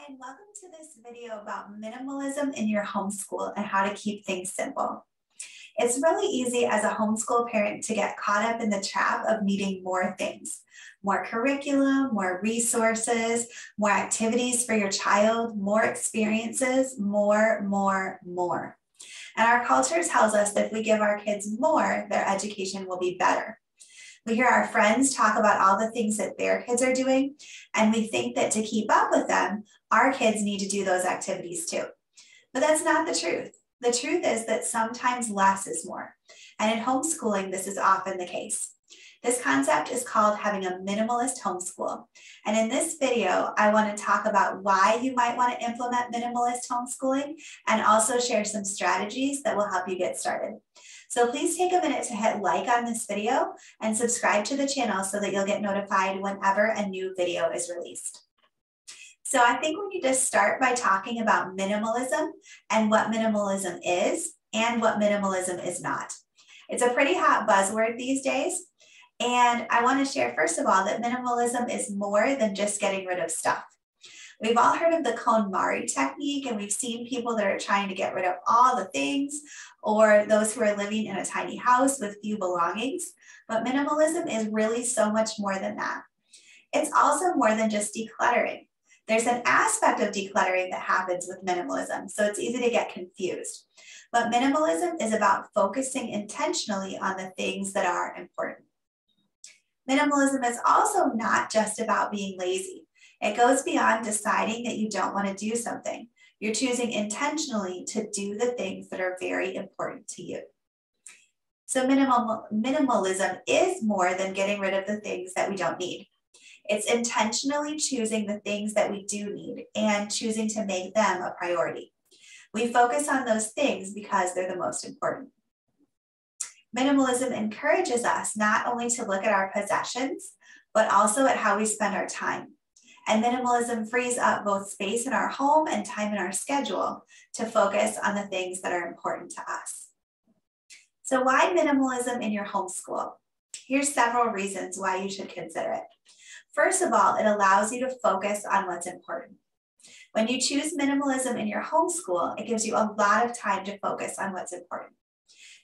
and welcome to this video about minimalism in your homeschool and how to keep things simple. It's really easy as a homeschool parent to get caught up in the trap of needing more things, more curriculum, more resources, more activities for your child, more experiences, more. And our culture tells us that if we give our kids more, their education will be better. We hear our friends talk about all the things that their kids are doing, and we think that to keep up with them, our kids need to do those activities too. But that's not the truth. The truth is that sometimes less is more. And in homeschooling, this is often the case. This concept is called having a minimalist homeschool. And in this video, I want to talk about why you might want to implement minimalist homeschooling and also share some strategies that will help you get started. So please take a minute to hit like on this video and subscribe to the channel so that you'll get notified whenever a new video is released. So I think we need to start by talking about minimalism and what minimalism is and what minimalism is not. It's a pretty hot buzzword these days. And I want to share, first of all, that minimalism is more than just getting rid of stuff. We've all heard of the KonMari technique, and we've seen people that are trying to get rid of all the things, or those who are living in a tiny house with few belongings. But minimalism is really so much more than that. It's also more than just decluttering. There's an aspect of decluttering that happens with minimalism, so it's easy to get confused. But minimalism is about focusing intentionally on the things that are important. Minimalism is also not just about being lazy. It goes beyond deciding that you don't want to do something. You're choosing intentionally to do the things that are very important to you. So minimalism is more than getting rid of the things that we don't need. It's intentionally choosing the things that we do need and choosing to make them a priority. We focus on those things because they're the most important. Minimalism encourages us not only to look at our possessions, but also at how we spend our time. And minimalism frees up both space in our home and time in our schedule to focus on the things that are important to us. So why minimalism in your homeschool? Here's several reasons why you should consider it. First of all, it allows you to focus on what's important. When you choose minimalism in your homeschool, it gives you a lot of time to focus on what's important.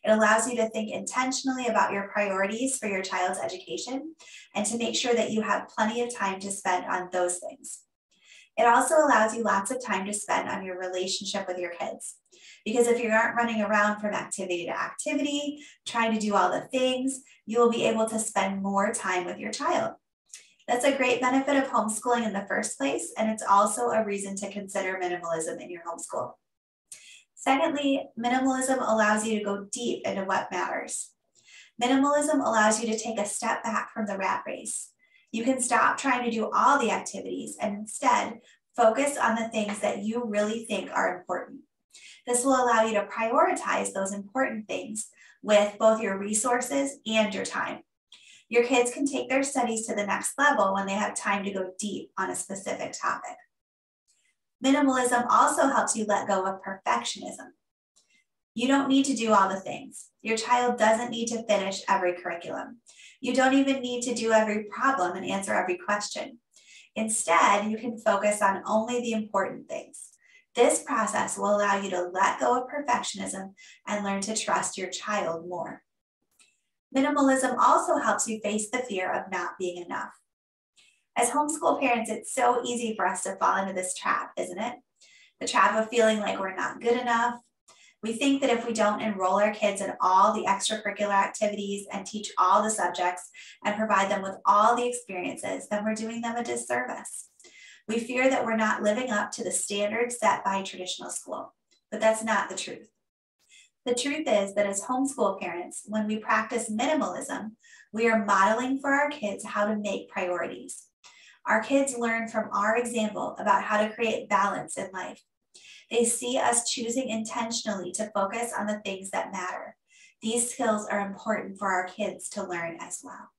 It allows you to think intentionally about your priorities for your child's education and to make sure that you have plenty of time to spend on those things. It also allows you lots of time to spend on your relationship with your kids. Because if you aren't running around from activity to activity, trying to do all the things, you will be able to spend more time with your child. That's a great benefit of homeschooling in the first place, and it's also a reason to consider minimalism in your homeschool. Secondly, minimalism allows you to go deep into what matters. Minimalism allows you to take a step back from the rat race. You can stop trying to do all the activities and instead focus on the things that you really think are important. This will allow you to prioritize those important things with both your resources and your time. Your kids can take their studies to the next level when they have time to go deep on a specific topic. Minimalism also helps you let go of perfectionism. You don't need to do all the things. Your child doesn't need to finish every curriculum. You don't even need to do every problem and answer every question. Instead, you can focus on only the important things. This process will allow you to let go of perfectionism and learn to trust your child more. Minimalism also helps you face the fear of not being enough. As homeschool parents, it's so easy for us to fall into this trap, isn't it? The trap of feeling like we're not good enough. We think that if we don't enroll our kids in all the extracurricular activities and teach all the subjects and provide them with all the experiences, then we're doing them a disservice. We fear that we're not living up to the standards set by traditional school, but that's not the truth. The truth is that as homeschool parents, when we practice minimalism, we are modeling for our kids how to make priorities. Our kids learn from our example about how to create balance in life. They see us choosing intentionally to focus on the things that matter. These skills are important for our kids to learn as well.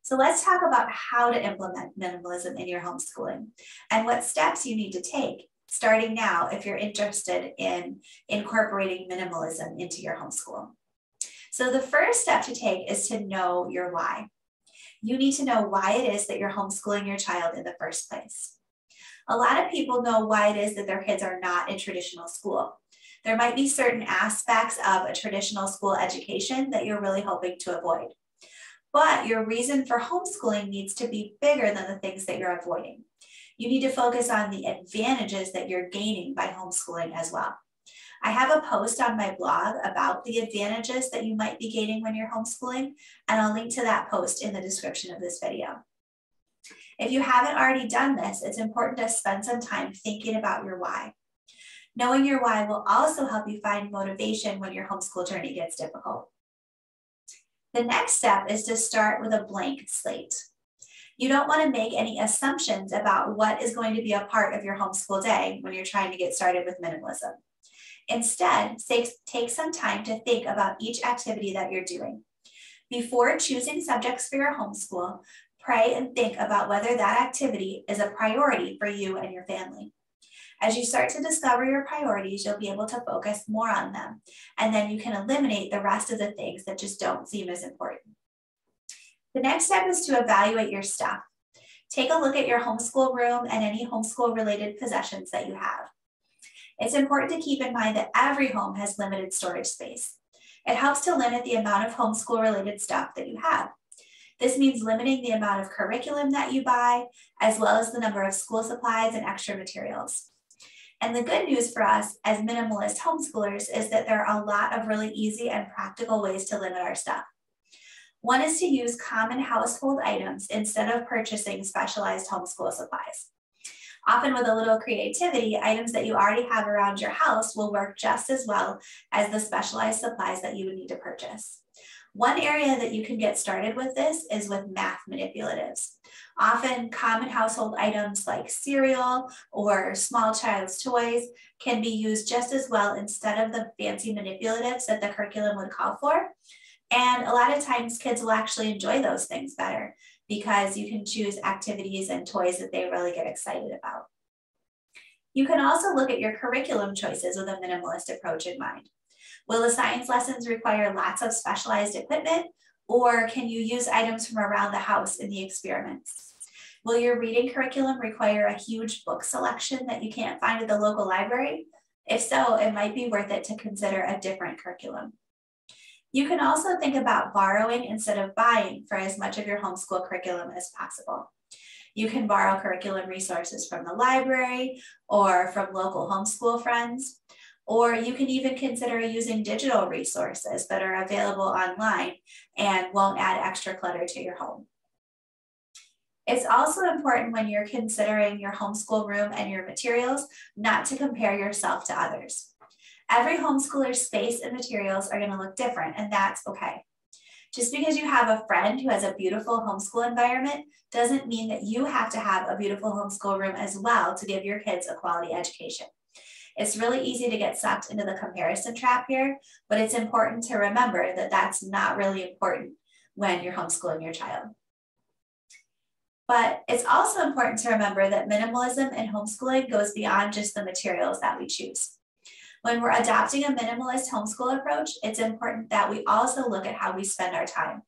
So let's talk about how to implement minimalism in your homeschooling and what steps you need to take starting now if you're interested in incorporating minimalism into your homeschool. So the first step to take is to know your why. You need to know why it is that you're homeschooling your child in the first place. A lot of people know why it is that their kids are not in traditional school. There might be certain aspects of a traditional school education that you're really hoping to avoid. But your reason for homeschooling needs to be bigger than the things that you're avoiding. You need to focus on the advantages that you're gaining by homeschooling as well. I have a post on my blog about the advantages that you might be gaining when you're homeschooling, and I'll link to that post in the description of this video. If you haven't already done this, it's important to spend some time thinking about your why. Knowing your why will also help you find motivation when your homeschool journey gets difficult. The next step is to start with a blank slate. You don't want to make any assumptions about what is going to be a part of your homeschool day when you're trying to get started with minimalism. Instead, take some time to think about each activity that you're doing. Before choosing subjects for your homeschool, pray and think about whether that activity is a priority for you and your family. As you start to discover your priorities, you'll be able to focus more on them, and then you can eliminate the rest of the things that just don't seem as important. The next step is to evaluate your stuff. Take a look at your homeschool room and any homeschool related possessions that you have. It's important to keep in mind that every home has limited storage space. It helps to limit the amount of homeschool related stuff that you have. This means limiting the amount of curriculum that you buy, as well as the number of school supplies and extra materials. And the good news for us as minimalist homeschoolers is that there are a lot of really easy and practical ways to limit our stuff. One is to use common household items instead of purchasing specialized homeschool supplies. Often with a little creativity, items that you already have around your house will work just as well as the specialized supplies that you would need to purchase. One area that you can get started with this is with math manipulatives. Often common household items like cereal or small child's toys can be used just as well instead of the fancy manipulatives that the curriculum would call for. And a lot of times kids will actually enjoy those things better because you can choose activities and toys that they really get excited about. You can also look at your curriculum choices with a minimalist approach in mind. Will the science lessons require lots of specialized equipment, or can you use items from around the house in the experiments? Will your reading curriculum require a huge book selection that you can't find at the local library? If so, it might be worth it to consider a different curriculum. You can also think about borrowing instead of buying for as much of your homeschool curriculum as possible. You can borrow curriculum resources from the library or from local homeschool friends, or you can even consider using digital resources that are available online and won't add extra clutter to your home. It's also important when you're considering your homeschool room and your materials not to compare yourself to others. Every homeschooler's space and materials are going to look different, and that's okay. Just because you have a friend who has a beautiful homeschool environment doesn't mean that you have to have a beautiful homeschool room as well to give your kids a quality education. It's really easy to get sucked into the comparison trap here, but it's important to remember that that's not really important when you're homeschooling your child. But it's also important to remember that minimalism and homeschooling goes beyond just the materials that we choose. When we're adopting a minimalist homeschool approach, it's important that we also look at how we spend our time.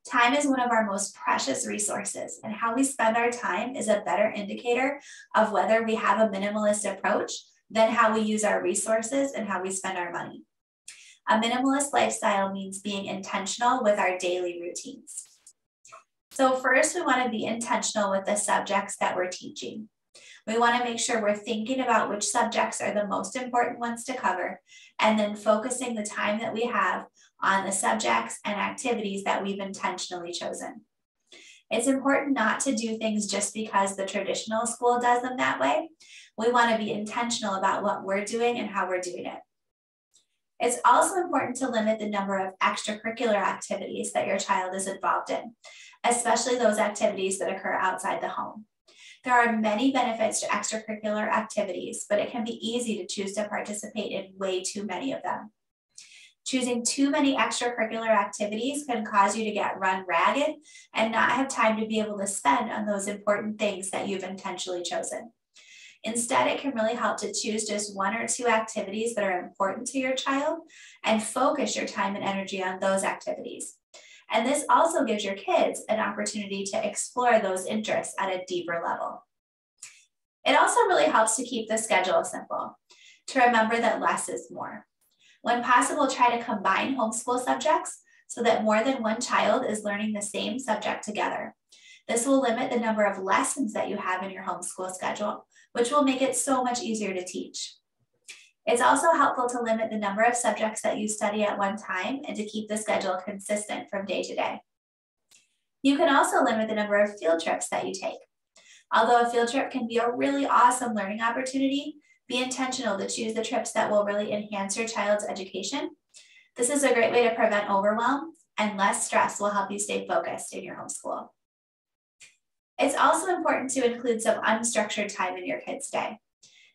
Time is one of our most precious resources, and how we spend our time is a better indicator of whether we have a minimalist approach than how we use our resources and how we spend our money. A minimalist lifestyle means being intentional with our daily routines. So first, we want to be intentional with the subjects that we're teaching. We want to make sure we're thinking about which subjects are the most important ones to cover, and then focusing the time that we have on the subjects and activities that we've intentionally chosen. It's important not to do things just because the traditional school does them that way. We want to be intentional about what we're doing and how we're doing it. It's also important to limit the number of extracurricular activities that your child is involved in, especially those activities that occur outside the home. There are many benefits to extracurricular activities, but it can be easy to choose to participate in way too many of them. Choosing too many extracurricular activities can cause you to get run ragged and not have time to be able to spend on those important things that you've intentionally chosen. Instead, it can really help to choose just one or two activities that are important to your child and focus your time and energy on those activities. And this also gives your kids an opportunity to explore those interests at a deeper level. It also really helps to keep the schedule simple, to remember that less is more. When possible, try to combine homeschool subjects so that more than one child is learning the same subject together. This will limit the number of lessons that you have in your homeschool schedule, which will make it so much easier to teach. It's also helpful to limit the number of subjects that you study at one time and to keep the schedule consistent from day to day. You can also limit the number of field trips that you take. Although a field trip can be a really awesome learning opportunity, be intentional to choose the trips that will really enhance your child's education. This is a great way to prevent overwhelm, and less stress will help you stay focused in your homeschool. It's also important to include some unstructured time in your kids' day.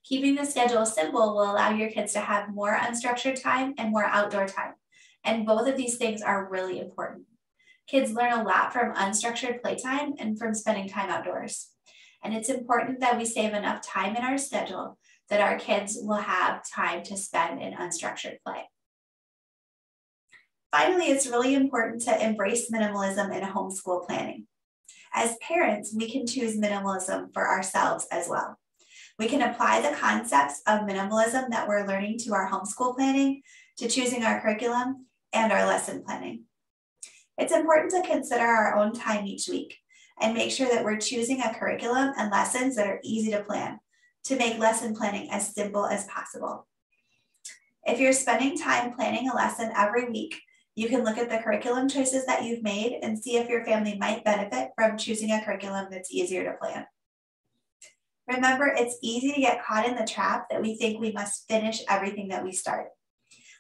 Keeping the schedule simple will allow your kids to have more unstructured time and more outdoor time, and both of these things are really important. Kids learn a lot from unstructured playtime and from spending time outdoors. And it's important that we save enough time in our schedule that our kids will have time to spend in unstructured play. Finally, it's really important to embrace minimalism in homeschool planning. As parents, we can choose minimalism for ourselves as well. We can apply the concepts of minimalism that we're learning to our homeschool planning, to choosing our curriculum, and our lesson planning. It's important to consider our own time each week and make sure that we're choosing a curriculum and lessons that are easy to plan to make lesson planning as simple as possible. If you're spending time planning a lesson every week, you can look at the curriculum choices that you've made and see if your family might benefit from choosing a curriculum that's easier to plan. Remember, it's easy to get caught in the trap that we think we must finish everything that we start.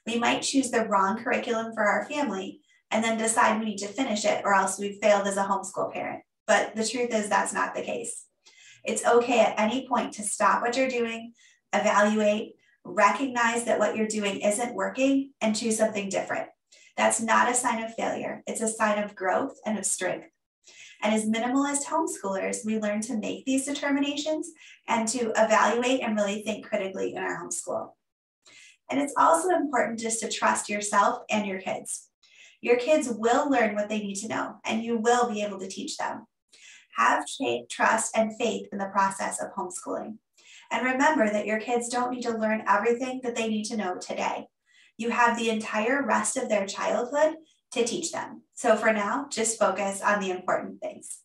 We might choose the wrong curriculum for our family and then decide we need to finish it or else we've failed as a homeschool parent. But the truth is that's not the case. It's okay at any point to stop what you're doing, evaluate, recognize that what you're doing isn't working, and choose something different. That's not a sign of failure. It's a sign of growth and of strength. And as minimalist homeschoolers, we learn to make these determinations and to evaluate and really think critically in our homeschool. And it's also important just to trust yourself and your kids. Your kids will learn what they need to know, and you will be able to teach them. Have trust and faith in the process of homeschooling. And remember that your kids don't need to learn everything that they need to know today. You have the entire rest of their childhood to teach them. So for now, just focus on the important things.